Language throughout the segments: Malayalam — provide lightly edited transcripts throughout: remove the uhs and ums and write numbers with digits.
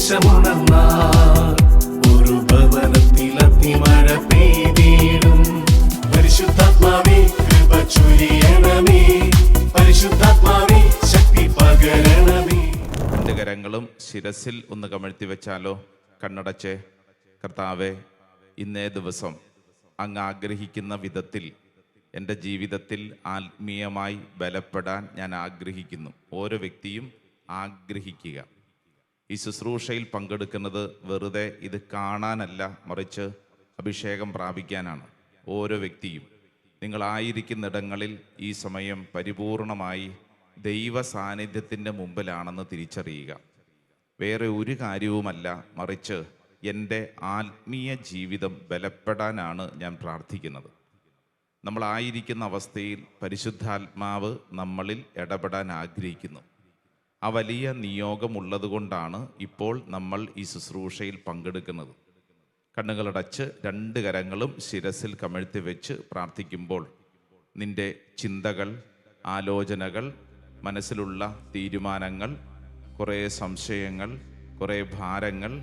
സന്ദേശമുണർന്നാൽ ഒരു ഭവനത്തിൽ അഗ്നിമഴ പെയ്തിടും. പരിശുദ്ധാത്മാവേ കൃപ ചൊരിയണമേ, പരിശുദ്ധാത്മാവേ ശക്തി പകരണമേ. രണ്ട് കരങ്ങളും ശിരസിൽ ഒന്ന് കമഴ്ത്തി വെച്ചാലോ? കണ്ണടച്ചേ. കർത്താവേ, ഇന്നേ ദിവസം അങ്ങ് ആഗ്രഹിക്കുന്ന വിധത്തിൽ എൻ്റെ ജീവിതത്തിൽ ആത്മീയമായി ബലപ്പെടാൻ ഞാൻ ആഗ്രഹിക്കുന്നു. ഓരോ വ്യക്തിയും ആഗ്രഹിക്കുക. ഈ ശുശ്രൂഷയിൽ പങ്കെടുക്കുന്നത് വെറുതെ ഇത് കാണാനല്ല, മറിച്ച് അഭിഷേകം പ്രാപിക്കാനാണ്. ഓരോ വ്യക്തിയും നിങ്ങളായിരിക്കുന്നിടങ്ങളിൽ ഈ സമയം പരിപൂർണമായി ദൈവ സാന്നിധ്യത്തിൻ്റെ മുമ്പിലാണെന്ന് തിരിച്ചറിയുക. വേറെ ഒരു കാര്യവുമല്ല, മറിച്ച് എൻ്റെ ആത്മീയ ജീവിതം ബലപ്പെടാനാണ് ഞാൻ പ്രാർത്ഥിക്കുന്നത്. നമ്മളായിരിക്കുന്ന അവസ്ഥയിൽ പരിശുദ്ധാത്മാവ് നമ്മളിൽ ഇടപെടാൻ ആഗ്രഹിക്കുന്നു. ആ വലിയ നിയോഗമുള്ളത് കൊണ്ടാണ് ഇപ്പോൾ നമ്മൾ ഈ ശുശ്രൂഷയിൽ പങ്കെടുക്കുന്നത്. കണ്ണുകളടച്ച് രണ്ട് കരങ്ങളും ശിരസിൽ കമഴ്ത്തി വെച്ച് പ്രാർത്ഥിക്കുമ്പോൾ നിൻ്റെ ചിന്തകൾ, ആലോചനകൾ, മനസ്സിലുള്ള തീരുമാനങ്ങൾ, കുറേ സംശയങ്ങൾ, കുറേ ഭാരങ്ങൾ,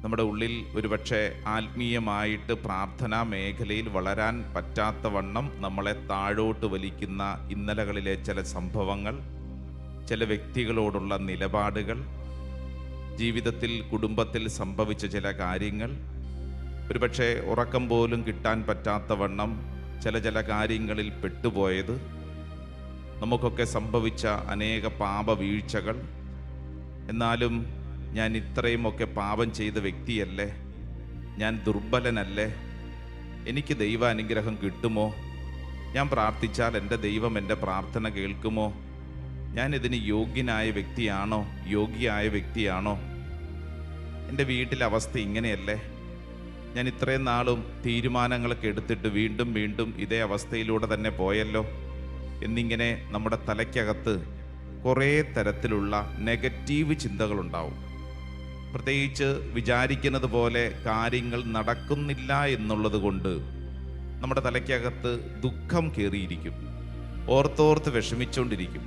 നമ്മുടെ ഉള്ളിൽ ഒരുപക്ഷെ ആത്മീയമായിട്ട് പ്രാർത്ഥനാ മേഖലയിൽ വളരാൻ പറ്റാത്തവണ്ണം നമ്മളെ താഴോട്ട് വലിക്കുന്ന ഇന്നലകളിലെ ചില സംഭവങ്ങൾ, ചില വ്യക്തികളോടുള്ള നിലപാടുകൾ, ജീവിതത്തിൽ കുടുംബത്തിൽ സംഭവിച്ച ചില കാര്യങ്ങൾ, ഒരുപക്ഷെ ഉറക്കം പോലും കിട്ടാൻ പറ്റാത്തവണ്ണം ചില കാര്യങ്ങളിൽ പെട്ടുപോയത്, നമുക്കൊക്കെ സംഭവിച്ച അനേക പാപവീഴ്ചകൾ. എന്നാലും ഞാൻ ഇത്രയുമൊക്കെ പാപം ചെയ്ത വ്യക്തിയല്ലേ, ഞാൻ ദുർബലനല്ലേ, എനിക്ക് ദൈവാനുഗ്രഹം കിട്ടുമോ, ഞാൻ പ്രാർത്ഥിച്ചാൽ എൻ്റെ ദൈവം എൻ്റെ പ്രാർത്ഥന കേൾക്കുമോ, ഞാൻ ഇതിന് യോഗ്യനായ വ്യക്തിയാണോ, യോഗ്യയായ വ്യക്തിയാണോ, എൻ്റെ വീട്ടിലെ അവസ്ഥ ഇങ്ങനെയല്ലേ, ഞാൻ ഇത്രയും നാളും തീരുമാനങ്ങളൊക്കെ എടുത്തിട്ട് വീണ്ടും വീണ്ടും ഇതേ അവസ്ഥയിലൂടെ തന്നെ പോയല്ലോ എന്നിങ്ങനെ നമ്മുടെ തലയ്ക്കകത്ത് കുറേ തരത്തിലുള്ള നെഗറ്റീവ് ചിന്തകളുണ്ടാവും. പ്രത്യേകിച്ച് വിചാരിക്കുന്നത് പോലെ കാര്യങ്ങൾ നടക്കുന്നില്ല എന്നുള്ളത് കൊണ്ട് നമ്മുടെ തലയ്ക്കകത്ത് ദുഃഖം കയറിയിരിക്കും, ഓർത്തോർത്ത് വിഷമിച്ചുകൊണ്ടിരിക്കും.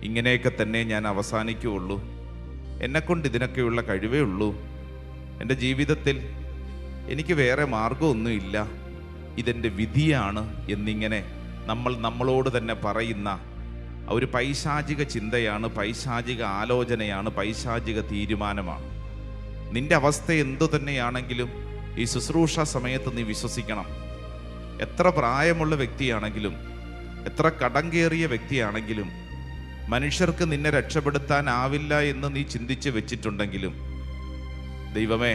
ഇങ്ങനെയൊക്കെ തന്നെ ഞാൻ അവസാനിക്കുകയുള്ളൂ, എന്നെക്കൊണ്ട് ഇതിനൊക്കെയുള്ള കഴിവേ ഉള്ളൂ, എൻ്റെ ജീവിതത്തിൽ എനിക്ക് വേറെ മാർഗമൊന്നുമില്ല, ഇതെൻ്റെ വിധിയാണ് എന്നിങ്ങനെ നമ്മൾ നമ്മളോട് തന്നെ പറയുന്ന ഒരു പൈശാചിക ചിന്തയാണ്, പൈശാചിക ആലോചനയാണ്, പൈശാചിക തീരുമാനമാണ്. നിന്റെ അവസ്ഥ എന്തു തന്നെയാണെങ്കിലും ഈ ശുശ്രൂഷ സമയത്ത് നീ വിശ്വസിക്കണം. എത്ര പ്രായമുള്ള വ്യക്തിയാണെങ്കിലും, എത്ര കടം കയറിയ വ്യക്തിയാണെങ്കിലും, മനുഷ്യർക്ക് നിന്നെ രക്ഷപ്പെടുത്താനാവില്ല എന്ന് നീ ചിന്തിച്ച് വെച്ചിട്ടുണ്ടെങ്കിലും, ദൈവമേ,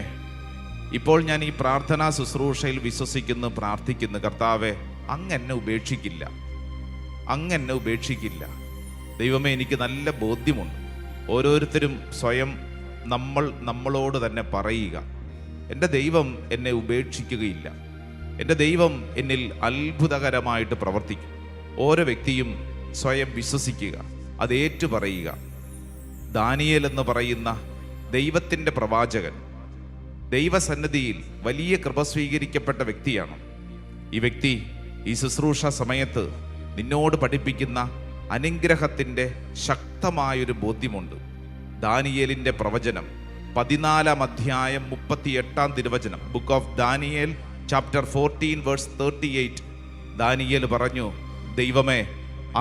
ഇപ്പോൾ ഞാൻ ഈ പ്രാർത്ഥനാ ശുശ്രൂഷയിൽ വിശ്വസിക്കുന്നു, പ്രാർത്ഥിക്കുന്നു. കർത്താവേ, അങ്ങ് എന്നെ ഉപേക്ഷിക്കില്ല, അങ്ങ് എന്നെ ഉപേക്ഷിക്കില്ല. ദൈവമേ, എനിക്ക് നല്ല ബോധ്യമുണ്ട്. ഓരോരുത്തരും സ്വയം നമ്മളോട് തന്നെ പറയുക, എൻ്റെ ദൈവം എന്നെ ഉപേക്ഷിക്കുകയില്ല, എൻ്റെ ദൈവം എന്നിൽ അത്ഭുതകരമായിട്ട് പ്രവർത്തിക്കും. ഓരോ വ്യക്തിയും സ്വയം വിശ്വസിക്കുക, അത് ഏറ്റുപറയുക. ദാനിയേൽ എന്ന് പറയുന്ന ദൈവത്തിൻ്റെ പ്രവാചകൻ ദൈവസന്നിധിയിൽ വലിയ കൃപ സ്വീകരിക്കപ്പെട്ട വ്യക്തിയാണ്. ഈ വ്യക്തി ഈ ശുശ്രൂഷ സമയത്ത് നിന്നോട് പഠിപ്പിക്കുന്ന അനുഗ്രഹത്തിൻ്റെ ശക്തമായൊരു ബോധ്യമുണ്ട്. ദാനിയേലിൻ്റെ പ്രവചനം 14 അധ്യായം 38 തിരുവചനം, book of Daniel chapter 14 verse 38. Daniel പറഞ്ഞു, ദൈവമേ,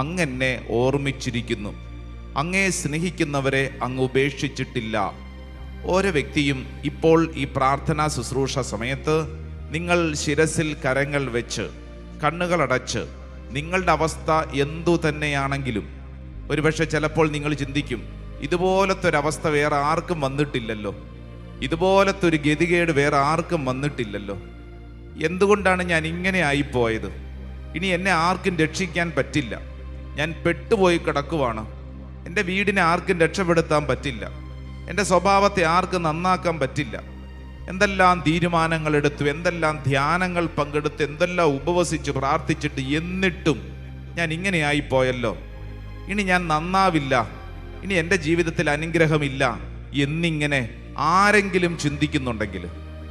അങ്ങ് എന്നെ ഓർമ്മിച്ചിരിക്കുന്നു, അങ്ങേ സ്നേഹിക്കുന്നവരെ അങ്ങ് ഉപേക്ഷിച്ചിട്ടില്ല. ഓരോ വ്യക്തിയും ഇപ്പോൾ ഈ പ്രാർത്ഥനാ ശുശ്രൂഷ സമയത്ത് നിങ്ങൾ ശിരസിൽ കരങ്ങൾ വെച്ച് കണ്ണുകളടച്ച് നിങ്ങളുടെ അവസ്ഥ എന്തു തന്നെയാണെങ്കിലും, ഒരുപക്ഷെ ചിലപ്പോൾ നിങ്ങൾ ചിന്തിക്കും, ഇതുപോലത്തെ ഒരവസ്ഥ വേറെ ആർക്കും വന്നിട്ടില്ലല്ലോ, ഇതുപോലത്തെ ഒരു ഗതികേട് വേറെ ആർക്കും വന്നിട്ടില്ലല്ലോ, എന്തുകൊണ്ടാണ് ഞാൻ ഇങ്ങനെ ആയിപ്പോയത്, ഇനി എന്നെ ആർക്കും രക്ഷിക്കാൻ പറ്റില്ല, ഞാൻ പെട്ടുപോയി കിടക്കുവാണ്, എൻ്റെ വീടിനെ ആർക്കും രക്ഷപ്പെടുത്താൻ പറ്റില്ല, എൻ്റെ സ്വഭാവത്തെ ആർക്കും നന്നാക്കാൻ പറ്റില്ല, എന്തെല്ലാം തീരുമാനങ്ങൾ എടുത്തു, എന്തെല്ലാം ധ്യാനങ്ങൾ പങ്കെടുത്ത്, എന്തെല്ലാം ഉപവസിച്ച് പ്രാർത്ഥിച്ചിട്ട് എന്നിട്ടും ഞാൻ ഇങ്ങനെയായിപ്പോയല്ലോ, ഇനി ഞാൻ നന്നാവില്ല, ഇനി എൻ്റെ ജീവിതത്തിൽ അനുഗ്രഹമില്ല എന്നിങ്ങനെ ആരെങ്കിലും ചിന്തിക്കുന്നുണ്ടെങ്കിൽ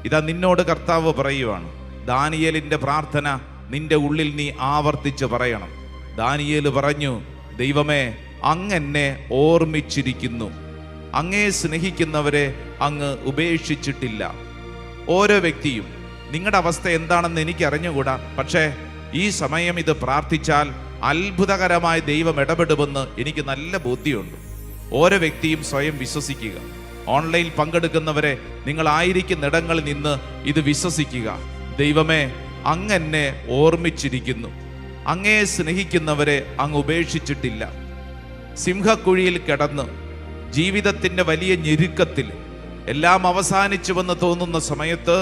ഇതാ നിന്നോട് കർത്താവ് പറയുവാണ്, ദാനിയേലിൻ്റെ പ്രാർത്ഥന നിന്റെ ഉള്ളിൽ നീ ആവർത്തിച്ച് പറയണം. ദാനിയേൽ പറഞ്ഞു, ദൈവമേ, അങ്ങ് എന്നെ ഓർമ്മിച്ചിരിക്കുന്നു, അങ്ങേ സ്നേഹിക്കുന്നവരെ അങ്ങ് ഉപേക്ഷിച്ചിട്ടില്ല. ഓരോ വ്യക്തിയും നിങ്ങളുടെ അവസ്ഥ എന്താണെന്ന് എനിക്ക് അറിഞ്ഞുകൂടാ, പക്ഷേ ഈ സമയം ഇത് പ്രാർത്ഥിച്ചാൽ അത്ഭുതകരമായ ദൈവം ഇടപെടുമെന്ന് എനിക്ക് നല്ല ബോധ്യമുണ്ട്. ഓരോ വ്യക്തിയും സ്വയം വിശ്വസിക്കുക. ഓൺലൈനിൽ പങ്കെടുക്കുന്നവരെ, നിങ്ങളായിരിക്കുന്നിടങ്ങളിൽ നിന്ന് ഇത് വിശ്വസിക്കുക. ദൈവമേ, അങ്ങ് എന്നെ ഓർമ്മിച്ചിരിക്കുന്നു. അങ്ങയെ സ്നേഹിക്കുന്നവരെ അങ്ങ് ഉപേക്ഷിച്ചിട്ടില്ല. സിംഹക്കുഴിയിൽ കിടന്ന് ജീവിതത്തിൻ്റെ വലിയ ഞെരുക്കത്തിൽ എല്ലാം അവസാനിച്ചുവെന്ന് തോന്നുന്ന സമയത്ത്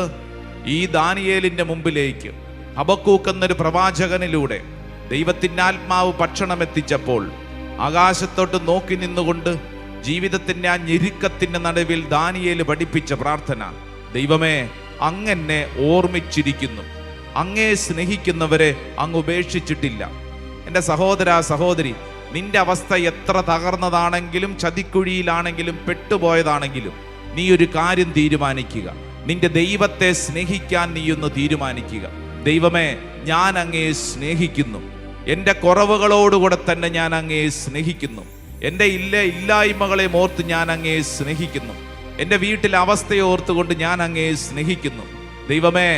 ഈ ദാനിയേലിൻ്റെ മുമ്പിലേക്ക് ഹബക്കൂക്ക് എന്നൊരു പ്രവാചകനിലൂടെ ദൈവത്തിൻ്റെ ആത്മാവ് ഭക്ഷണം എത്തിച്ചപ്പോൾ ആകാശത്തോട്ട് നോക്കി നിന്നുകൊണ്ട് ജീവിതത്തിൻ്റെ ആ ഞെരുക്കത്തിൻ്റെ നടുവിൽ ദാനിയേൽ പഠിപ്പിച്ച പ്രാർത്ഥന, ദൈവമേ, അങ്ങെന്നെ ഓർമ്മിച്ചിരിക്കുന്നു. അങ്ങയെ സ്നേഹിക്കുന്നവരെ അങ്ങ് ഉപേക്ഷിച്ചിട്ടില്ല. എൻ്റെ സഹോദര സഹോദരി, നിന്റെ അവസ്ഥ എത്ര തകർന്നതാണെങ്കിലും ചതിക്കുഴിയിലാണെങ്കിലും പെട്ടുപോയതാണെങ്കിലും നീ ഒരു കാര്യം തീരുമാനിക്കുക. നിന്റെ ദൈവത്തെ സ്നേഹിക്കാൻ നീയൊന്ന് തീരുമാനിക്കുക. ദൈവമേ, ഞാൻ അങ്ങയെ സ്നേഹിക്കുന്നു. എൻ്റെ കുറവുകളോടുകൂടെ തന്നെ ഞാൻ അങ്ങയെ സ്നേഹിക്കുന്നു. എൻ്റെ ഇല്ലായ്മകളെ ഓർത്ത് ഞാൻ അങ്ങയെ സ്നേഹിക്കുന്നു. എൻ്റെ വീട്ടിലെ അവസ്ഥയെ ഓർത്തുകൊണ്ട് ഞാൻ അങ്ങയെ സ്നേഹിക്കുന്നു. ദൈവമേ,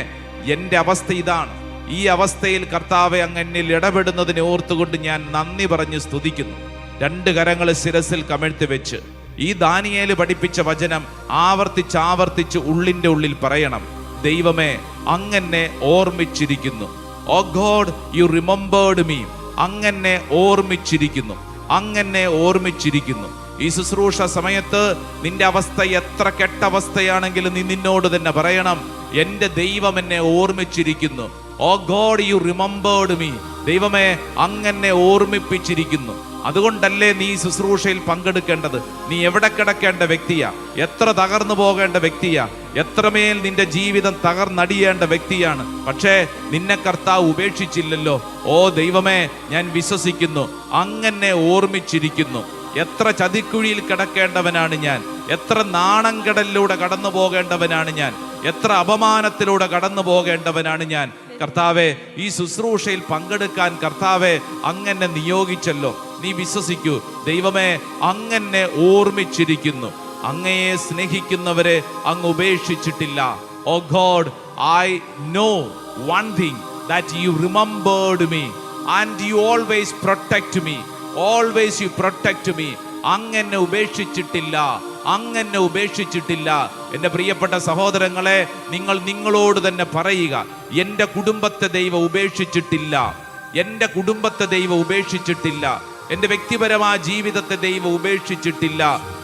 എൻ്റെ അവസ്ഥ ഇതാണ്. ഈ അവസ്ഥയിൽ കർത്താവെ അങ്ങ് എന്നിൽ ഇടപെടുന്നതിനെ ഓർത്തുകൊണ്ട് ഞാൻ നന്ദി പറഞ്ഞ് സ്തുതിക്കുന്നു. 2 കരങ്ങൾ ശിരസിൽ കമിഴ്ത്തി വെച്ച് ഈ ദാനിയേൽ പഠിപ്പിച്ച വചനം ആവർത്തിച്ച് ഉള്ളിൻ്റെ ഉള്ളിൽ പറയണം. ദൈവമേ, അങ്ങെന്നെ ഓർമ്മിച്ചിരിക്കുന്നു. ഓ ഗോഡ്, യു റിമെമ്പേർഡ് മീ. അങ്ങെന്നെ ഓർമ്മിച്ചിരിക്കുന്നു. അങ്ങെന്നെ ഓർമ്മിച്ചിരിക്കുന്നു. ഈ ശുശ്രൂഷ സമയത്ത് നിന്റെ അവസ്ഥ എത്ര കെട്ടവസ്ഥയാണെങ്കിലും നീ നിന്നോട് തന്നെ പറയണം, എൻ്റെ ദൈവം എന്നെ ഓർമ്മിച്ചിരിക്കുന്നു. ഓ ഗോഡ്, യു റിമെമ്പേർഡ് മീ. ദൈവമേ, അങ്ങെന്നെ ഓർമ്മിപ്പിച്ചിരിക്കുന്നു. അതുകൊണ്ടല്ലേ നീ ശുശ്രൂഷയിൽ പങ്കെടുക്കേണ്ടത്. നീ എവിടെ കിടക്കേണ്ട വ്യക്തിയാ, എത്ര തകർന്നു പോകേണ്ട വ്യക്തിയാ, എത്രമേൽ നിന്റെ ജീവിതം തകർന്നടിയേണ്ട വ്യക്തിയാണ്. പക്ഷേ നിന്നെ കർത്താവ് ഉപേക്ഷിച്ചില്ലല്ലോ. ഓ ദൈവമേ, ഞാൻ വിശ്വസിക്കുന്നു, അങ്ങെന്നെ ഓർമ്മിച്ചിരിക്കുന്നു. എത്ര ചതിക്കുഴിയിൽ കിടക്കേണ്ടവനാണ് ഞാൻ, എത്ര നാണംകടലിലൂടെ കടന്നു പോകേണ്ടവനാണ് ഞാൻ, എത്ര അപമാനത്തിലൂടെ കടന്നു പോകേണ്ടവനാണ് ഞാൻ. കർത്താവെ, ഈ ശുശ്രൂഷയിൽ പങ്കെടുക്കാൻ കർത്താവെ അങ്ങെന്നെ നിയോഗിച്ചല്ലോ. നീ വിശ്വസിക്കൂ. ദൈവമേ, അങ്ങെന്നെ ഓർമ്മിച്ചിരിക്കുന്നു. അങ്ങയെ സ്നേഹിക്കുന്നവരെ അങ്ങ് ഉപേക്ഷിച്ചിട്ടില്ല. Oh God, I know one thing, that you remembered me and you always protect me. Always you protect me. അങ്ങെന്നെ ഉപേക്ഷിച്ചിട്ടില്ല. അങ്ങെന്നെ ഉപേക്ഷിച്ചിട്ടില്ല. എൻ്റെ പ്രിയപ്പെട്ട സഹോദരങ്ങളെ, നിങ്ങളോട് തന്നെ പറയുക, എൻ്റെ കുടുംബത്തെ ദൈവം ഉപേക്ഷിച്ചിട്ടില്ല. എൻ്റെ കുടുംബത്തെ ദൈവം ഉപേക്ഷിച്ചിട്ടില്ല. എൻ്റെ വ്യക്തിപരമായ ജീവിതത്തെ ദൈവം ഉപേക്ഷിച്ചിട്ടില്ല.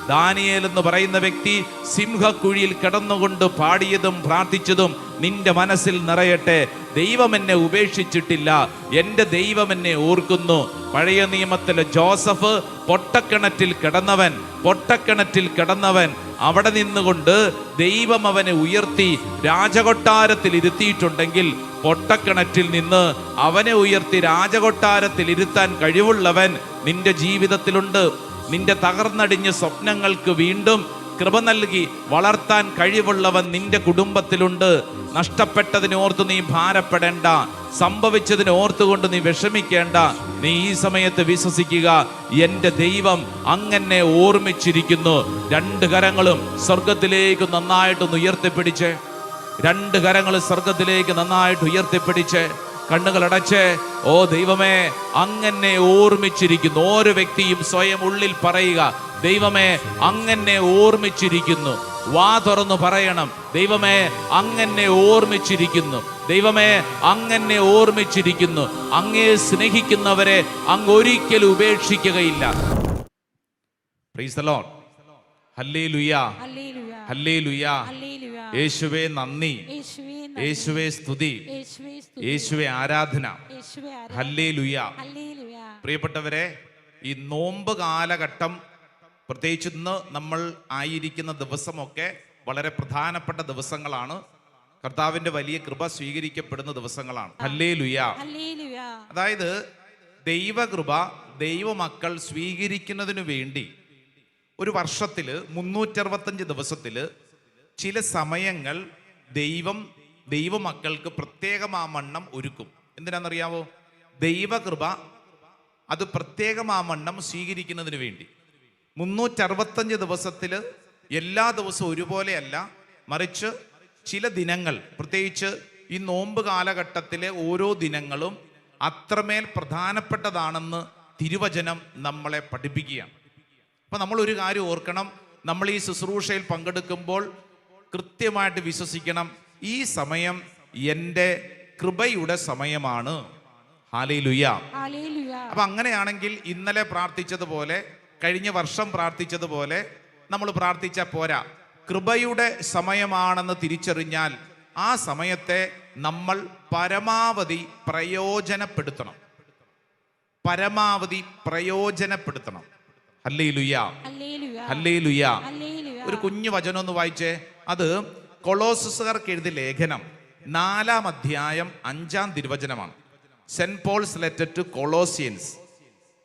ദാനിയേൽ എന്ന് പറയുന്ന വ്യക്തി സിംഹക്കുഴിയിൽ കിടന്നുകൊണ്ട് പാടിയതും പ്രാർത്ഥിച്ചതും നിന്റെ മനസ്സിൽ നിറയട്ടെ. ദൈവം എന്നെ ഉപേക്ഷിച്ചിട്ടില്ല. എൻ്റെ ദൈവം എന്നെ ഓർക്കുന്നു. പഴയ നിയമത്തിലെ ജോസഫ് പൊട്ടക്കിണറ്റിൽ കിടന്നവൻ അവിടെ നിന്നുകൊണ്ട് ദൈവം അവനെ ഉയർത്തി രാജകൊട്ടാരത്തിൽ ഇരുത്തിയിട്ടുണ്ടെങ്കിൽ, പൊട്ടക്കിണറ്റിൽ നിന്ന് അവനെ ഉയർത്തി രാജകൊട്ടാരത്തിൽ ഇരുത്താൻ കഴിവുള്ളവൻ നിന്റെ ജീവിതത്തിലുണ്ട്. നിന്റെ തകർന്നടിഞ്ഞ സ്വപ്നങ്ങൾക്ക് വീണ്ടും കൃപ നൽകി വളർത്താൻ കഴിവുള്ളവൻ നിന്റെ കുടുംബത്തിലുണ്ട്. നഷ്ടപ്പെട്ടതിനെ ഓർത്ത് നീ ഭാരപ്പെടേണ്ട. സംഭവിച്ചതിനെ ഓർത്തുകൊണ്ട് നീ വിഷമിക്കേണ്ട. നീ ഈ സമയത്ത് വിശ്വസിക്കുക, എൻ്റെ ദൈവം അങ്ങനെ ഓർമ്മിച്ചിരിക്കുന്നു. 2 കരങ്ങളും സ്വർഗത്തിലേക്ക് നന്നായിട്ടൊന്ന് ഉയർത്തിപ്പിടിച്ച്, 2 കരങ്ങൾ സ്വർഗത്തിലേക്ക് നന്നായിട്ട് ഉയർത്തിപ്പിടിച്ച് കണ്ണുകൾ അടച്ച്, ഓ ദൈവമേ, അങ്ങനെ ഓർമ്മിച്ചിരിക്കുന്നു. ഓരോ വ്യക്തിയും സ്വയം ഉള്ളിൽ പറയുക, ദൈവമേ, അങ്ങനെ ഓർമ്മിച്ചിരിക്കുന്നു. വാ തുറന്നു പറയണം, ദൈവമേ, അങ്ങനെ ഓർമ്മിച്ചിരിക്കുന്നു. ദൈവമേ, അങ്ങനെ ഓർമ്മിച്ചിരിക്കുന്നു. അങ്ങയെ സ്നേഹിക്കുന്നവരെ അങ്ങ് ഒരിക്കലും ഉപേക്ഷിക്കുകയില്ല. Praise the Lord. Hallelujah, hallelujah. യേശുവേ നന്ദി, യേശുവേ സ്തുതി, യേശുവേ ആരാധന. ഹല്ലേലൂയ. പ്രിയപ്പെട്ടവരെ, ഈ നോമ്പ് കാലഘട്ടം, പ്രത്യേകിച്ച് ഇന്ന് നമ്മൾ ആയിരിക്കുന്ന ദിവസമൊക്കെ വളരെ പ്രധാനപ്പെട്ട ദിവസങ്ങളാണ്. കർത്താവിന്റെ വലിയ കൃപ സ്വീകരിക്കപ്പെടുന്ന ദിവസങ്ങളാണ്. ഹല്ലേലൂയ. അതായത് ദൈവകൃപ ദൈവമക്കൾ സ്വീകരിക്കുന്നതിനു വേണ്ടി ഒരു വർഷത്തില് 365 ദിവസത്തില് ചില സമയങ്ങൾ ദൈവമക്കൾക്ക് പ്രത്യേകമാമണ്ണം ഒരുക്കും. എന്തിനാണെന്നറിയാവോ? ദൈവകൃപ അത് പ്രത്യേകമാമണ്ണം സ്വീകരിക്കുന്നതിന് വേണ്ടി 365 ദിവസത്തില് എല്ലാ ദിവസവും ഒരുപോലെയല്ല, മറിച്ച് ചില ദിനങ്ങൾ, പ്രത്യേകിച്ച് ഈ നോമ്പ് കാലഘട്ടത്തിലെ ഓരോ ദിനങ്ങളും അത്രമേൽ പ്രധാനപ്പെട്ടതാണെന്ന് തിരുവചനം നമ്മളെ പഠിപ്പിക്കുകയാണ്. അപ്പം നമ്മളൊരു കാര്യം ഓർക്കണം, നമ്മൾ ഈ ശുശ്രൂഷയിൽ പങ്കെടുക്കുമ്പോൾ കൃത്യമായിട്ട് വിശ്വസിക്കണം, ഈ സമയം എൻ്റെ കൃപയുടെ സമയമാണ്. ഹല്ലേലൂയ. അപ്പൊ അങ്ങനെയാണെങ്കിൽ ഇന്നലെ പ്രാർത്ഥിച്ചതുപോലെ, കഴിഞ്ഞ വർഷം പ്രാർത്ഥിച്ചതുപോലെ നമ്മൾ പ്രാർത്ഥിച്ചാൽ പോരാ. കൃപയുടെ സമയമാണെന്ന് തിരിച്ചറിഞ്ഞാൽ ആ സമയത്തെ നമ്മൾ പരമാവധി പ്രയോജനപ്പെടുത്തണം. പരമാവധി പ്രയോജനപ്പെടുത്തണം. Hallelujah, hallelujah. ഒരു കുഞ്ഞു വചനം ഒന്ന് വായിച്ചേ. അത് കൊളോസ്യർക്ക് എഴുതിയ ലേഖനം 4-ാം അധ്യായം 5-ാം തിരുവചനമാണ്. സെന്റ് പോൾസ് ലെറ്റർ ടു കൊളോസിയൻസ്,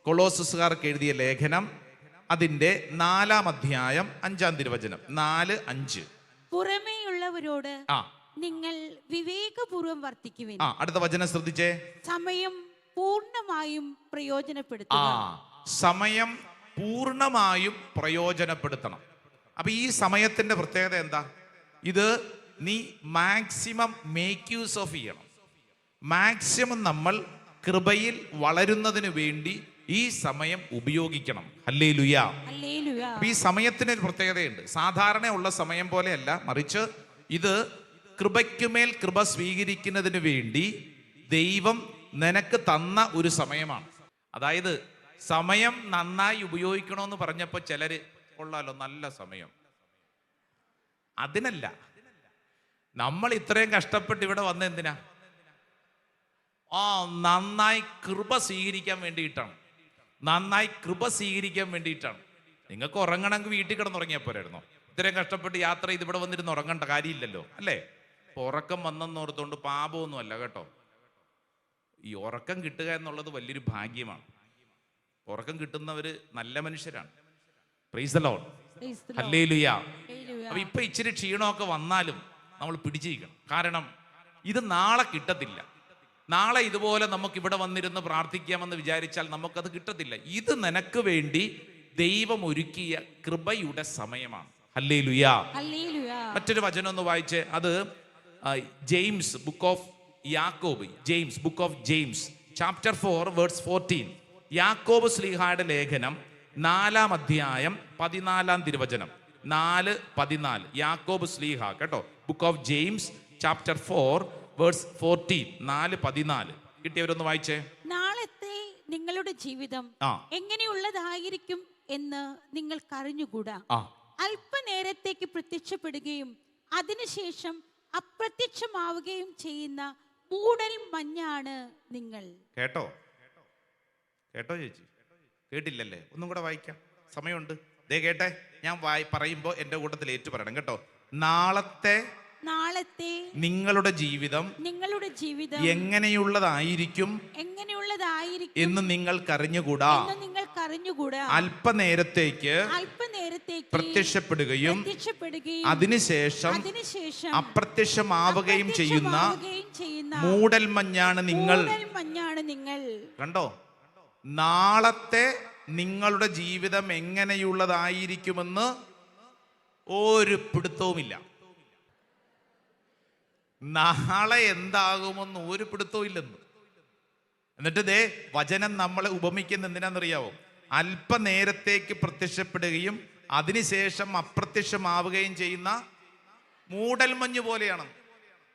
കൊളോസ്യർക്ക് എഴുതിയ ലേഖനം, അതിന്റെ 4-ാം അധ്യായം 5-ാം തിരുവചനം, 4-5. പുറമേയുള്ളവരോട് നിങ്ങൾ വിവേകപൂർവം വർത്തിക്കുവിൻ. അടുത്ത വചനം ശ്രദ്ധിച്ചേ. സമയം പൂർണ്ണമായും പ്രയോജനപ്പെടുത്തുക. സമയം പൂർണ്ണമായും പ്രയോജനപ്പെടുത്തണം. അപ്പൊ ഈ സമയത്തിന്റെ പ്രത്യേകത എന്താ? ഇത് നീ മാക്സിമം മേക്ക് യൂസ് ഓഫ് ചെയ്യണം. മാക്സിമം നമ്മൾ കൃപയിൽ വളരുന്നതിന് വേണ്ടി ഈ സമയം ഉപയോഗിക്കണം. ഹല്ലേലൂയ. ഈ സമയത്തിന് ഒരു പ്രത്യേകതയുണ്ട്. സാധാരണ ഉള്ള സമയം പോലെയല്ല, മറിച്ച് ഇത് കൃപയ്ക്കുമേൽ കൃപ സ്വീകരിക്കുന്നതിന് വേണ്ടി ദൈവം നിനക്ക് തന്ന ഒരു സമയമാണ്. അതായത് സമയം നന്നായി ഉപയോഗിക്കണമെന്ന് പറഞ്ഞപ്പോൾ ചിലര് കൊള്ളാലോ നല്ല സമയം, അതിനല്ല. നമ്മൾ ഇത്രയും കഷ്ടപ്പെട്ട് ഇവിടെ വന്ന എന്തിനാ? നന്നായി കൃപ സ്വീകരിക്കാൻ വേണ്ടിയിട്ടാണ്. നന്നായി കൃപ സ്വീകരിക്കാൻ വേണ്ടിയിട്ടാണ്. നിങ്ങൾക്ക് ഉറങ്ങണമെങ്കിൽ വീട്ടിൽ കിടന്നുറങ്ങിയാൽ പോരായിരുന്നോ? ഇത്രയും കഷ്ടപ്പെട്ട് യാത്ര ചെയ്ത് ഇവിടെ വന്നിരുന്ന് ഉറങ്ങേണ്ട കാര്യമില്ലല്ലോ, അല്ലേ? അപ്പോൾ ഉറക്കം വന്നെന്നോർത്തുകൊണ്ട് പാപമൊന്നുമല്ല കേട്ടോ. ഈ ഉറക്കം കിട്ടുക എന്നുള്ളത് വലിയൊരു ഭാഗ്യമാണ്. ഉറക്കം കിട്ടുന്നവര് നല്ല മനുഷ്യരാണ്. Price the Lord. ഹല്ലേലൂയ. അപ്പൊ ഇപ്പൊ ഇച്ചിരി ക്ഷീണമൊക്കെ വന്നാലും നമ്മൾ പിടിച്ചിരിക്കണം. കാരണം ഇത് നാളെ കിട്ടത്തില്ല. നാളെ ഇതുപോലെ നമുക്ക് ഇവിടെ വന്നിരുന്ന് പ്രാർത്ഥിക്കാമെന്ന് വിചാരിച്ചാൽ നമുക്കത് കിട്ടത്തില്ല. ഇത് നിനക്ക് വേണ്ടി ദൈവം ഒരുക്കിയ കൃപയുടെ സമയമാണ്. ഹല്ലേലൂയ. മറ്റൊരു വചനം ഒന്ന് വായിച്ചേ. അത് ജെയിംസ് ബുക്ക് ഓഫ് യാക്കോബ്, James book of James chapter 4 verse 14. യാക്കോബ് ശ്ലീഹായുടെ ലേഖനം 4-ാം അധ്യായം 14-ാം തിരുവചനം, 4:14. യാക്കോബ് ശ്ലീഹ കേട്ടോ, book of James chapter 4 verse 14, 4:14. കിട്ടിയവരൊന്ന് വായിച്ചേ. നാളത്തെ നിങ്ങളുടെ ജീവിതം എങ്ങനെയുള്ളതായിരിക്കും എന്ന് നിങ്ങൾക്ക് അറിഞ്ഞുകൂടാ. അല്പനേരത്തേക്ക് പ്രത്യക്ഷപ്പെടുകയും അതിനുശേഷം അപ്രത്യക്ഷമാവുകയും ചെയ്യുന്ന മൂടൽ മഞ്ഞാണ് നിങ്ങൾ. കേട്ടോ കേട്ടോ ചേച്ചി? കേട്ടില്ലല്ലേ? ഒന്നും കൂടെ വായിക്കാം, സമയമുണ്ട്. ദേ കേട്ടെ, ഞാൻ പറയുമ്പോ എന്റെ കൂട്ടത്തിൽ ഏറ്റു പറയണം കേട്ടോ. നാളത്തെ നിങ്ങളുടെ ജീവിതം എങ്ങനെയുള്ളതായിരിക്കും എന്ന് നിങ്ങൾക്കറിഞ്ഞുകൂടാ. അല്പനേരത്തേക്ക് പ്രത്യക്ഷപ്പെടുകയും അതിനുശേഷം അപ്രത്യക്ഷമാവുകയും ചെയ്യുന്ന മൂടൽ മഞ്ഞാണ് നിങ്ങൾ. കണ്ടോ? നാളത്തെ നിങ്ങളുടെ ജീവിതം എങ്ങനെയുള്ളതായിരിക്കുമെന്ന് ഒരു പിടുത്തവുമില്ല. നാളെ എന്താകുമെന്ന് ഒരു പിടുത്തവും ഇല്ലെന്ന്. എന്നിട്ട് ദേ വചനം നമ്മളെ ഉപമിക്കുന്ന എന്തിനാണെന്നറിയാവോ? അല്പനേരത്തേക്ക് പ്രത്യക്ഷപ്പെടുകയും അതിനുശേഷം അപ്രത്യക്ഷമാവുകയും ചെയ്യുന്ന മൂടൽമഞ്ഞ് പോലെയാണ്.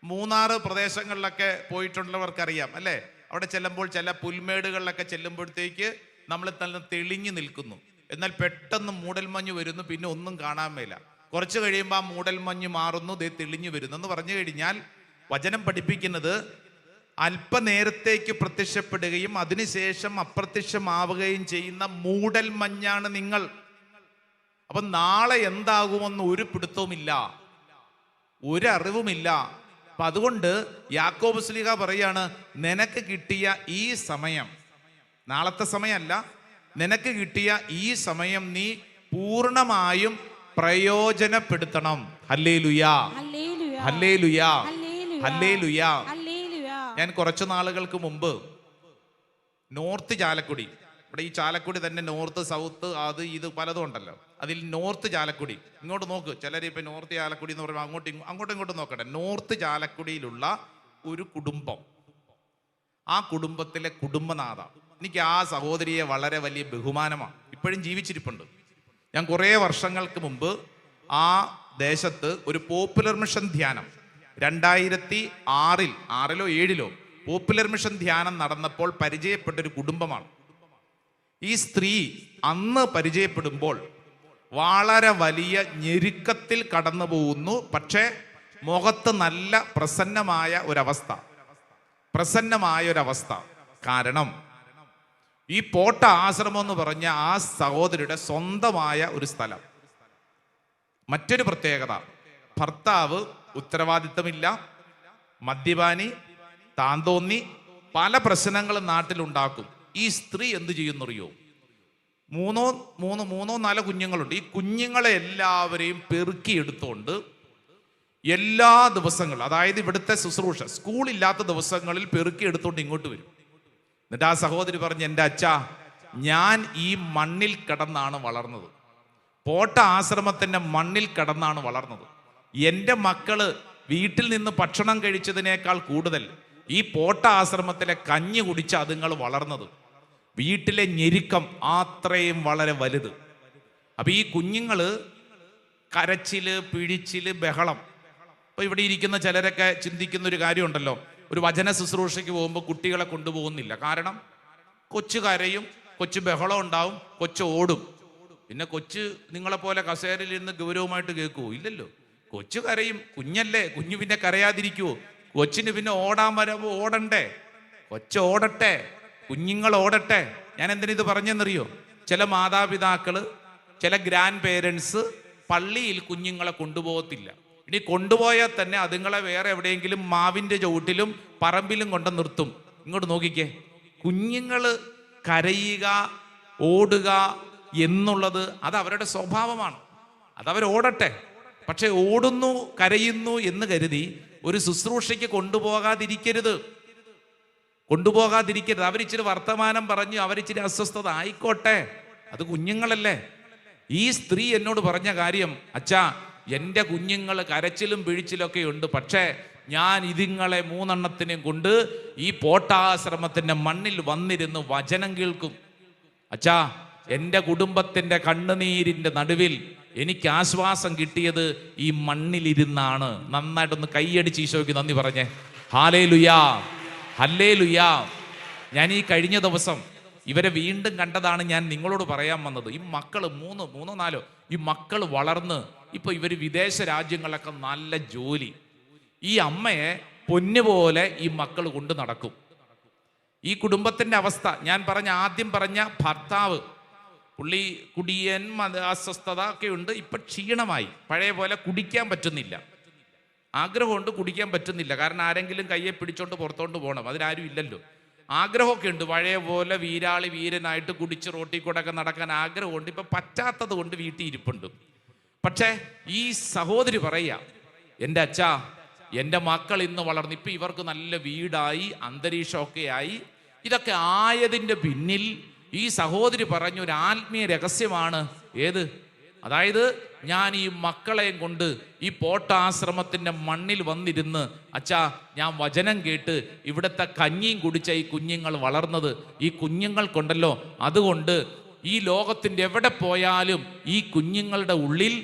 മൂന്നാറ് പ്രദേശങ്ങളിലൊക്കെ പോയിട്ടുള്ളവർക്കറിയാം അല്ലേ? അവിടെ ചെല്ലുമ്പോൾ ചില പുൽമേടുകളിലൊക്കെ ചെല്ലുമ്പോഴത്തേക്ക് നമ്മൾ തന്നെ തെളിഞ്ഞു നിൽക്കുന്നു. എന്നാൽ പെട്ടെന്ന് മൂടൽമഞ്ഞ് വരുന്നു, പിന്നെ ഒന്നും കാണാൻ മേല. കുറച്ച് കഴിയുമ്പോൾ ആ മൂടൽമഞ്ഞ് മാറുന്നു, ദേ തെളിഞ്ഞു വരുന്നു എന്ന് പറഞ്ഞു കഴിഞ്ഞാൽ വചനം പഠിപ്പിക്കുന്നത് അല്പനേരത്തേക്ക് പ്രത്യക്ഷപ്പെടുകയും അതിനുശേഷം അപ്രത്യക്ഷമാവുകയും ചെയ്യുന്ന മൂടൽ മഞ്ഞാണ് നിങ്ങൾ. അപ്പൊ നാളെ എന്താകുമെന്ന് ഒരു പിടുത്തവുമില്ല, ഒരറിവുമില്ല. അപ്പൊ അതുകൊണ്ട് യാക്കോബ് ശ്ലീഹ പറയാണ്, നിനക്ക് കിട്ടിയ ഈ സമയം, നാളത്തെ സമയമല്ല, നിനക്ക് കിട്ടിയ ഈ സമയം നീ പൂർണ്ണമായും പ്രയോജനപ്പെടുത്തണം. ഹല്ലേലൂയാ, ഹല്ലേലൂയാ, ഹല്ലേലൂയാ. ഞാൻ കുറച്ചു നാളുകൾക്ക് മുമ്പ് നോർത്ത് ചാലക്കുടി, ഇവിടെ ഈ ചാലക്കുടി തന്നെ നോർത്ത് സൗത്ത് അത് ഇത് പലതും ഉണ്ടല്ലോ. അതിൽ നോർത്ത് ചാലക്കുടി ഇങ്ങോട്ട് നോക്ക്. ചിലർ ഇപ്പം നോർത്ത് ചാലക്കുടി എന്ന് പറയുമ്പോൾ അങ്ങോട്ടും ഇങ്ങോട്ടും നോക്കട്ടെ. നോർത്ത് ചാലക്കുടിയിലുള്ള ഒരു കുടുംബം, ആ കുടുംബത്തിലെ കുടുംബനാഥ, എനിക്ക് ആ സഹോദരിയെ വളരെ വലിയ ബഹുമാനമാണ്. ഇപ്പോഴും ജീവിച്ചിരിപ്പുണ്ട്. ഞാൻ കുറേ വർഷങ്ങൾക്ക് മുമ്പ് ആ ദേശത്ത് ഒരു പോപ്പുലർ മിഷൻ ധ്യാനം 2006 2007 പോപ്പുലർ മിഷൻ ധ്യാനം നടന്നപ്പോൾ പരിചയപ്പെട്ടൊരു കുടുംബമാണ്. ഈ സ്ത്രീ അന്ന് പരിചയപ്പെടുമ്പോൾ വളരെ വലിയ ഞെരുക്കത്തിൽ കടന്നു പോകുന്നു. പക്ഷേ മുഖത്ത് നല്ല പ്രസന്നമായ ഒരവസ്ഥ. കാരണം ഈ പോട്ട ആശ്രമം എന്ന് പറഞ്ഞ ആ സഹോദരിയുടെ സ്വന്തമായ ഒരു സ്ഥലം. മറ്റൊരു പ്രത്യേകത, ഭർത്താവ് ഉത്തരവാദിത്തമില്ല, മദ്യപാനി, താന്തോന്നി, പല പ്രശ്നങ്ങളും നാട്ടിലുണ്ടാക്കും. ഈ സ്ത്രീ എന്ത് ചെയ്യുന്നറിയോ? മൂന്നോ നാലോ കുഞ്ഞുങ്ങളുണ്ട്. ഈ കുഞ്ഞുങ്ങളെ എല്ലാവരെയും പെറുക്കിയെടുത്തുകൊണ്ട് എല്ലാ ദിവസങ്ങളും, അതായത് ഇവിടുത്തെ ശുശ്രൂഷ സ്കൂളില്ലാത്ത ദിവസങ്ങളിൽ പെറുക്കിയെടുത്തുകൊണ്ട് ഇങ്ങോട്ട് വരും. എന്നിട്ട് ആ സഹോദരി പറഞ്ഞു, എൻ്റെ അച്ഛാ, ഞാൻ ഈ മണ്ണിൽ കിടന്നാണ് വളർന്നത്, പോട്ട ആശ്രമത്തിൻ്റെ മണ്ണിൽ കിടന്നാണ് വളർന്നത്. എൻ്റെ മക്കള് വീട്ടിൽ നിന്ന് ഭക്ഷണം കഴിച്ചതിനേക്കാൾ കൂടുതൽ ഈ പോട്ട ആശ്രമത്തിലെ കഞ്ഞി കുടിച്ച അതുങ്ങൾ വളർന്നത്. വീട്ടിലെ ഞെരുക്കം അത്രയും വളരെ വലുത്. അപ്പൊ ഈ കുഞ്ഞുങ്ങള് കരച്ചില്, പിഴിച്ചില്, ബഹളം. അപ്പൊ ഇവിടെ ഇരിക്കുന്ന ചിലരൊക്കെ ചിന്തിക്കുന്ന ഒരു കാര്യമുണ്ടല്ലോ, ഒരു വചന ശുശ്രൂഷയ്ക്ക് പോകുമ്പോൾ കുട്ടികളെ കൊണ്ടുപോകുന്നില്ല. കാരണം കൊച്ചു കരയും, കൊച്ചു ബഹളം ഉണ്ടാവും, കൊച്ചു ഓടും. പിന്നെ കൊച്ചു നിങ്ങളെപ്പോലെ കസേരയിൽ ഇരുന്ന് ഗൗരവമായിട്ട് കേൾക്കുവോ? ഇല്ലല്ലോ. കൊച്ചു കരയും, കുഞ്ഞല്ലേ, കുഞ്ഞു പിന്നെ കരയാതിരിക്കുവോ? കൊച്ചിന് പിന്നെ ഓടാൻ വരുമ്പോൾ ഓടണ്ടേ? കൊച്ചോടട്ടെ, കുഞ്ഞുങ്ങൾ ഓടട്ടെ. ഞാൻ എന്തിനിത് പറഞ്ഞെന്നറിയോ? ചില മാതാപിതാക്കള്, ചില ഗ്രാൻഡ് പേരൻസ് പള്ളിയിൽ കുഞ്ഞുങ്ങളെ കൊണ്ടുപോകത്തില്ല. ഇനി കൊണ്ടുപോയാൽ തന്നെ അതുങ്ങളെ വേറെ എവിടെയെങ്കിലും മാവിൻ്റെ ചുവട്ടിലും പറമ്പിലും കൊണ്ട് നിർത്തും. ഇങ്ങോട്ട് നോക്കിക്കേ, കുഞ്ഞുങ്ങള് കരയുക, ഓടുക എന്നുള്ളത് അത് അവരുടെ സ്വഭാവമാണ്. അതവരോടട്ടെ. പക്ഷെ ഓടുന്നു, കരയുന്നു എന്ന് കരുതി ഒരു ശുശ്രൂഷയ്ക്ക് കൊണ്ടുപോകാതിരിക്കരുത്. അവരിച്ചിരി വർത്തമാനം പറഞ്ഞു, അവരിച്ചിരി അസ്വസ്ഥത ആയിക്കോട്ടെ, അത് കുഞ്ഞുങ്ങളല്ലേ. ഈ സ്ത്രീ എന്നോട് പറഞ്ഞ കാര്യം, അച്ഛാ, എൻ്റെ കുഞ്ഞുങ്ങൾ കരച്ചിലും പിഴിച്ചിലൊക്കെ ഉണ്ട്, പക്ഷേ ഞാൻ ഇതിങ്ങളെ 3 കൊണ്ട് ഈ പോട്ടാശ്രമത്തിൻ്റെ മണ്ണിൽ വന്നിരുന്ന് വചനം കേൾക്കും. അച്ഛാ, എൻ്റെ കുടുംബത്തിൻ്റെ കണ്ണുനീരിൻ്റെ നടുവിൽ എനിക്ക് ആശ്വാസം കിട്ടിയത് ഈ മണ്ണിലിരുന്നാണ്. നന്നായിട്ടൊന്ന് കൈയടിച്ച് ഈശോയ്ക്ക് നന്ദി പറഞ്ഞേ. ഹല്ലേലൂയാ, ഹല്ലേലൂയാ. ഞാൻ ഈ കഴിഞ്ഞ ദിവസം ഇവരെ വീണ്ടും കണ്ടതാണ് ഞാൻ നിങ്ങളോട് പറയാൻ വന്നത്. ഈ മക്കള് മൂന്നോ നാലോ ഈ മക്കൾ വളർന്ന് ഇപ്പൊ ഇവര് വിദേശ രാജ്യങ്ങളിലൊക്കെ നല്ല ജോലി. ഈ അമ്മയെ പൊന്നുപോലെ ഈ മക്കൾ കൊണ്ട് നടക്കും. ഈ കുടുംബത്തിന്റെ അവസ്ഥ ഞാൻ ആദ്യം പറഞ്ഞ ഭർത്താവ്, പുള്ളി കുടിയൻ, അസ്വസ്ഥത ഒക്കെ ഉണ്ട്. ഇപ്പൊ ക്ഷീണമായി, പഴയ പോലെ കുടിക്കാൻ പറ്റുന്നില്ല. ആഗ്രഹമുണ്ട്, കുടിക്കാൻ പറ്റുന്നില്ല. കാരണം ആരെങ്കിലും കയ്യെ പിടിച്ചോണ്ട് പുറത്തോണ്ട് പോകണം, അതിനാരും ഇല്ലല്ലോ. ആഗ്രഹമൊക്കെ ഉണ്ട്, പഴയ പോലെ വീരനായിട്ട് കുടിച്ച് റോട്ടിൽ കൂടെ ഒക്കെ നടക്കാൻ ആഗ്രഹമുണ്ട്. ഇപ്പൊ പറ്റാത്തത് കൊണ്ട് വീട്ടിൽ ഇരിപ്പുണ്ട്. പക്ഷേ ഈ സഹോദരി പറയാ, എൻ്റെ അച്ഛാ, എൻ്റെ മക്കൾ ഇന്ന് വളർന്ന് ഇപ്പൊ ഇവർക്ക് നല്ല വീടായി, അന്തരീക്ഷമൊക്കെ ആയി. ഇതൊക്കെ ആയതിൻ്റെ പിന്നിൽ ഈ സഹോദരി പറഞ്ഞൊരു ആത്മീയ രഹസ്യമാണ്. ഏത്? അതായത് ഞാൻ ഈ മക്കളെയും കൊണ്ട് ഈ പോട്ടാശ്രമത്തിൻ്റെ മണ്ണിൽ വന്നിരുന്ന്, അച്ഛാ, ഞാൻ വചനം കേട്ട് ഇവിടുത്തെ കഞ്ഞിയും കുടിച്ച ഈ കുഞ്ഞുങ്ങൾ വളർന്നത്. ഈ കുഞ്ഞുങ്ങൾക്കുണ്ടല്ലോ, അതുകൊണ്ട് ഈ ലോകത്തിൻ്റെ എവിടെ പോയാലും ഈ കുഞ്ഞുങ്ങളുടെ ഉള്ളിൽ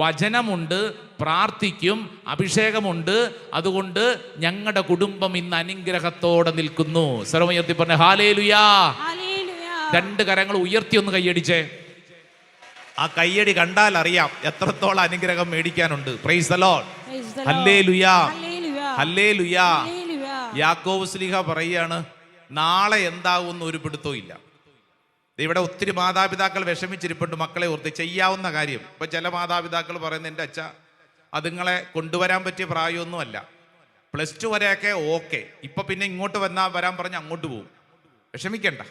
വചനമുണ്ട്, പ്രാർത്ഥിക്കും, അഭിഷേകമുണ്ട്. അതുകൊണ്ട് ഞങ്ങളുടെ കുടുംബം ഇന്ന് അനുഗ്രഹത്തോടെ നിൽക്കുന്നു. സർവ്വയത്തി പറഞ്ഞ ഹല്ലേലൂയാ. 2 കരങ്ങൾ ഉയർത്തി ഒന്ന് കൈയടിച്ചേ. ആ കയ്യടി കണ്ടാൽ അറിയാം എത്രത്തോളം അനുഗ്രഹം മേടിക്കാനുണ്ട്. Praise the Lord. Hallelujah, hallelujah. യാക്കോബ് ശ്ലീഹ പറയാണ്, നാളെ എന്താകുമെന്ന് ഒരു പിടുത്തവും ഇല്ല. ഇവിടെ ഒത്തിരി മാതാപിതാക്കൾ വിഷമിച്ചിരിപ്പുണ്ട് മക്കളെ ഓർത്ത്. ചെയ്യാവുന്ന കാര്യം, ഇപ്പൊ ചില മാതാപിതാക്കൾ പറയുന്നത്, എൻ്റെ അച്ഛ, അതുങ്ങളെ കൊണ്ടുവരാൻ പറ്റിയ പ്രായമൊന്നുമല്ല, +2 വരെയൊക്കെ ഓക്കെ, ഇപ്പൊ പിന്നെ ഇങ്ങോട്ട് വരാൻ പറഞ്ഞ് അങ്ങോട്ട് പോകും. വിഷമിക്കണ്ട.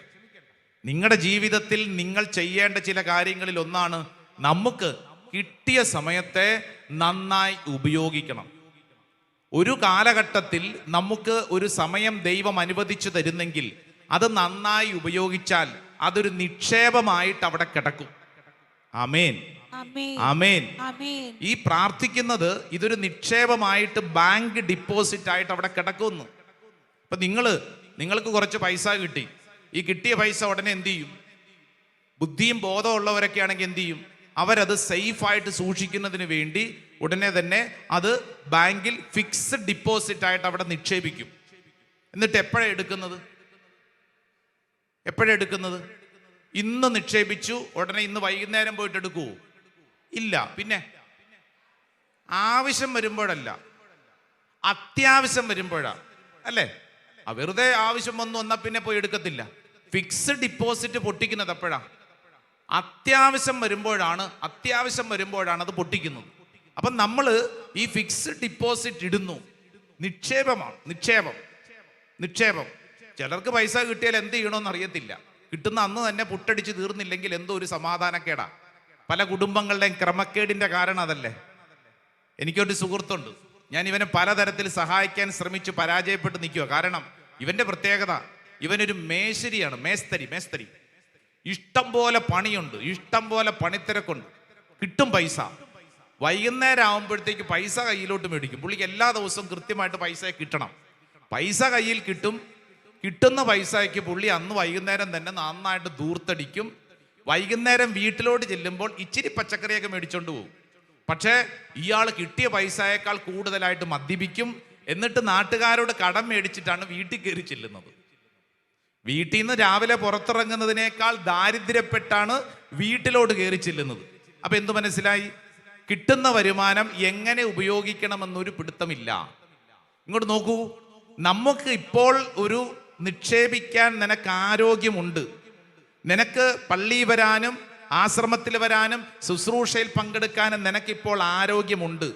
നിങ്ങളുടെ ജീവിതത്തിൽ നിങ്ങൾ ചെയ്യേണ്ട ചില കാര്യങ്ങളിൽ ഒന്നാണ്, നമുക്ക് കിട്ടിയ സമയത്തെ നന്നായി ഉപയോഗിക്കണം. ഒരു കാലഘട്ടത്തിൽ നമുക്ക് ഒരു സമയം ദൈവം അനുവദിച്ചു തരുന്നെങ്കിൽ അത് നന്നായി ഉപയോഗിച്ചാൽ അതൊരു നിക്ഷേപമായിട്ട് അവിടെ കിടക്കും. ആമേൻ, ആമേൻ. ഈ പ്രാർത്ഥിക്കുന്നത് ഇതൊരു നിക്ഷേപമായിട്ട് ബാങ്ക് ഡിപ്പോസിറ്റ് ആയിട്ട് അവിടെ കിടക്കുന്നു. അപ്പൊ നിങ്ങൾക്ക് കുറച്ച് പൈസ കിട്ടി. ഈ കിട്ടിയ പൈസ ഉടനെ എന്ത് ചെയ്യും? ബുദ്ധിയും ബോധവും ഉള്ളവരൊക്കെ ആണെങ്കിൽ എന്ത് ചെയ്യും? അവരത് സേഫായിട്ട് സൂക്ഷിക്കുന്നതിന് വേണ്ടി ഉടനെ തന്നെ അത് ബാങ്കിൽ ഫിക്സ്ഡ് ഡിപ്പോസിറ്റ് ആയിട്ട് അവിടെ നിക്ഷേപിക്കും. എന്നിട്ട് എപ്പോഴാണ് എടുക്കുന്നത്? ഇന്ന് നിക്ഷേപിച്ചു, ഉടനെ ഇന്ന് വൈകുന്നേരം പോയിട്ട് എടുക്കുവോ? ഇല്ല. പിന്നെ ആവശ്യം വരുമ്പോഴല്ല, അത്യാവശ്യം വരുമ്പോഴാ, അല്ലേ? വെറുതെ ആവശ്യം വന്നാൽ പിന്നെ പോയി എടുക്കത്തില്ല. ഫിക്സ്ഡ് ഡിപ്പോസിറ്റ് പൊട്ടിക്കുന്നത് എപ്പോഴാ? അത്യാവശ്യം വരുമ്പോഴാണ് അത് പൊട്ടിക്കുന്നത്. അപ്പം നമ്മൾ ഈ ഫിക്സ്ഡ് ഡിപ്പോസിറ്റ് ഇടുന്നു. നിക്ഷേപമാണ്. നിക്ഷേപം. ചിലർക്ക് പൈസ കിട്ടിയാൽ എന്ത് ചെയ്യണമെന്ന് അറിയത്തില്ല. കിട്ടുന്ന അന്ന് തന്നെ പുട്ടടിച്ച് തീർന്നില്ലെങ്കിൽ എന്തോ ഒരു സമാധാനക്കേടാ. പല കുടുംബങ്ങളുടെയും ക്രമക്കേടിന്റെ കാരണം അതല്ലേ. എനിക്കൊരു സുഹൃത്തുണ്ട്, ഞാൻ ഇവനെ പലതരത്തിൽ സഹായിക്കാൻ ശ്രമിച്ചു പരാജയപ്പെട്ട് നിൽക്കുക. കാരണം ഇവന്റെ പ്രത്യേകത, ഇവനൊരു മേസ്തരി. ഇഷ്ടം പോലെ പണിയുണ്ട്, ഇഷ്ടം പോലെ പണിത്തിരക്കുണ്ട്, കിട്ടും പൈസ. വൈകുന്നേരം ആകുമ്പോഴത്തേക്ക് പൈസ കയ്യിലോട്ട് മേടിക്കും. പുള്ളിക്ക് എല്ലാ ദിവസവും കൃത്യമായിട്ട് പൈസ കിട്ടണം. പൈസ കയ്യിൽ കിട്ടും. കിട്ടുന്ന പൈസയ്ക്ക് പുള്ളി അന്ന് വൈകുന്നേരം തന്നെ നന്നായിട്ട് ദൂർത്തടിക്കും. വൈകുന്നേരം വീട്ടിലോട്ട് ചെല്ലുമ്പോൾ ഇച്ചിരി പച്ചക്കറിയൊക്കെ മേടിച്ചോണ്ട് പോകും. പക്ഷേ ഇയാൾ കിട്ടിയ പൈസയേക്കാൾ കൂടുതലായിട്ട് മദ്യപിക്കും. എന്നിട്ട് നാട്ടുകാരോട് കടം മേടിച്ചിട്ടാണ് വീട്ടിൽ കയറി ചെല്ലുന്നത്. വീട്ടിൽ നിന്ന് രാവിലെ പുറത്തിറങ്ങുന്നതിനേക്കാൾ ദാരിദ്ര്യപ്പെട്ടാണ് വീട്ടിലോട്ട് കയറി ചെല്ലുന്നത്. അപ്പൊ എന്തു മനസ്സിലായി? കിട്ടുന്ന വരുമാനം എങ്ങനെ ഉപയോഗിക്കണമെന്നൊരു പിടുത്തമില്ല. ഇങ്ങോട്ട് നോക്കൂ, നമുക്ക് ഇപ്പോൾ ഒരു നിക്ഷേപിക്കാൻ നിനക്ക് ആരോഗ്യമുണ്ട്. നിനക്ക് പള്ളിയിൽ വരാനും ആശ്രമത്തിൽ വരാനും ശുശ്രൂഷയിൽ പങ്കെടുക്കാനും നിനക്കിപ്പോൾ ആരോഗ്യമുണ്ട്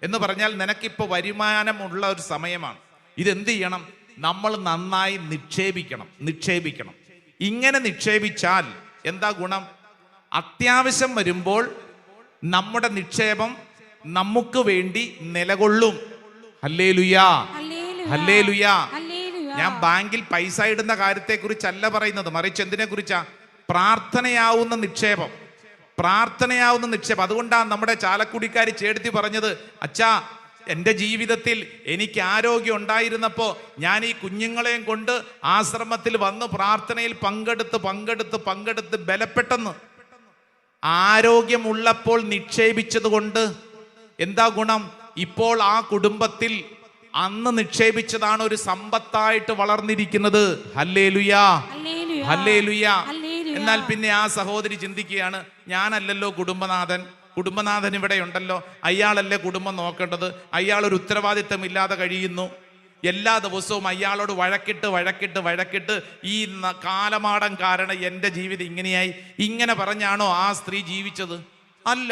എന്ന് പറഞ്ഞാൽ നിനക്കിപ്പോൾ വരുമാനമുള്ള ഒരു സമയമാണ്. ഇതെന്ത് ചെയ്യണം? നമ്മൾ നന്നായി നിക്ഷേപിക്കണം. ഇങ്ങനെ നിക്ഷേപിച്ചാൽ എന്താ ഗുണം? അത്യാവശ്യം വരുമ്പോൾ നമ്മുടെ നിക്ഷേപം നമുക്ക് വേണ്ടി നിലകൊള്ളും. ഹല്ലേലൂയാ, ഹല്ലേലൂയാ. ഞാൻ ബാങ്കിൽ പൈസ ഇടുന്ന കാര്യത്തെക്കുറിച്ചല്ല പറയുന്നത്, മറിച്ച് എന്തിനെ കുറിച്ചാ? പ്രാർത്ഥനയാവുന്ന നിക്ഷേപം. അതുകൊണ്ടാണ് നമ്മുടെ ചാലക്കുടിക്കാരി ചേട്ടത്തി പറഞ്ഞത്, അച്ഛാ, എൻ്റെ ജീവിതത്തിൽ എനിക്ക് ആരോഗ്യം ഉണ്ടായിരുന്നപ്പോൾ ഞാൻ ഈ കുഞ്ഞുങ്ങളെയും കൊണ്ട് ആശ്രമത്തിൽ വന്ന് പ്രാർത്ഥനയിൽ പങ്കെടുത്ത് ബലപ്പെട്ടെന്ന്. ആരോഗ്യമുള്ളപ്പോൾ നിക്ഷേപിച്ചത് കൊണ്ട് എന്താ ഗുണം? ഇപ്പോൾ ആ കുടുംബത്തിൽ അന്ന് നിക്ഷേപിച്ചതാണ് ഒരു സമ്പത്തായിട്ട് വളർന്നിരിക്കുന്നത്. ഹല്ലേലൂയാ, ഹല്ലേലൂയാ. എന്നാൽ പിന്നെ ആ സഹോദരി ചിന്തിക്കുകയാണ്, ഞാനല്ലല്ലോ കുടുംബനാഥൻ ഇവിടെ ഉണ്ടല്ലോ, അയാളല്ലേ കുടുംബം നോക്കേണ്ടത്, അയാൾ ഒരു ഉത്തരവാദിത്തം ഇല്ലാതെ കഴിയുന്നു. എല്ലാ ദിവസവും അയാളോട് വഴക്കിട്ട് ഈ കാലമാടം കാരണം എൻ്റെ ജീവിതം ഇങ്ങനെയായി. ഇങ്ങനെ പറഞ്ഞാണോ ആ സ്ത്രീ ജീവിച്ചത്? അല്ല.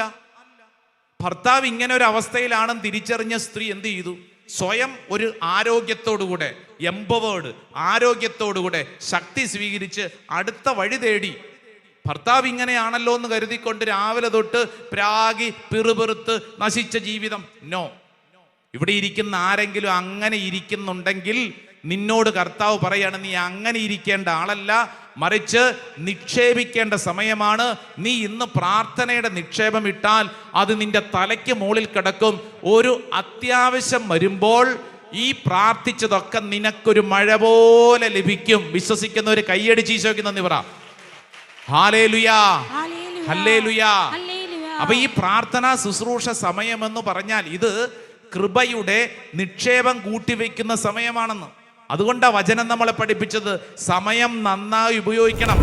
ഭർത്താവ് ഇങ്ങനെ ഒരു അവസ്ഥയിലാണെന്ന് തിരിച്ചറിഞ്ഞ സ്ത്രീ എന്ത് ചെയ്തു? സ്വയം ഒരു ആരോഗ്യത്തോടുകൂടെ, ആരോഗ്യത്തോടുകൂടെ ശക്തി സ്വീകരിച്ച് അടുത്ത വഴി തേടി. ഭർത്താവ് ഇങ്ങനെയാണല്ലോ എന്ന് കരുതിക്കൊണ്ട് രാവിലെ തൊട്ട് പ്രാഗി പിറുപിറുത്ത് നശിച്ച ജീവിതം. നോ. ഇവിടെ ഇരിക്കുന്ന ആരെങ്കിലും അങ്ങനെ ഇരിക്കുന്നുണ്ടെങ്കിൽ നിന്നോട് കർത്താവ് പറയാണ്, നീ അങ്ങനെ ഇരിക്കേണ്ട ആളല്ല, മറിച്ച് നിക്ഷേപിക്കേണ്ട സമയമാണ്. നീ ഇന്ന് പ്രാർത്ഥനയുടെ നിക്ഷേപം ഇട്ടാൽ അത് നിന്റെ തലയ്ക്ക് മുകളിൽ കിടക്കും. ഒരു അത്യാവശ്യം വരുമ്പോൾ ഈ പ്രാർത്ഥിച്ചതൊക്കെ നിനക്കൊരു മഴ പോലെ ലഭിക്കും. വിശ്വസിക്കുന്ന ഒരു കൈയടിച്ച് ഈശോയ്ക്ക് നന്ദി പറ. ഹല്ലേലൂയാ, ഹല്ലേലൂയാ. അപ്പൊ ഈ പ്രാർത്ഥനാ ശുശ്രൂഷ സമയമെന്ന് പറഞ്ഞാൽ ഇത് കൃപയുടെ നിക്ഷേപം കൂട്ടിവെക്കുന്ന സമയമാണെന്ന്. അതുകൊണ്ടാ വചനം നമ്മളെ പഠിപ്പിച്ചത് സമയം നന്നായി ഉപയോഗിക്കണം.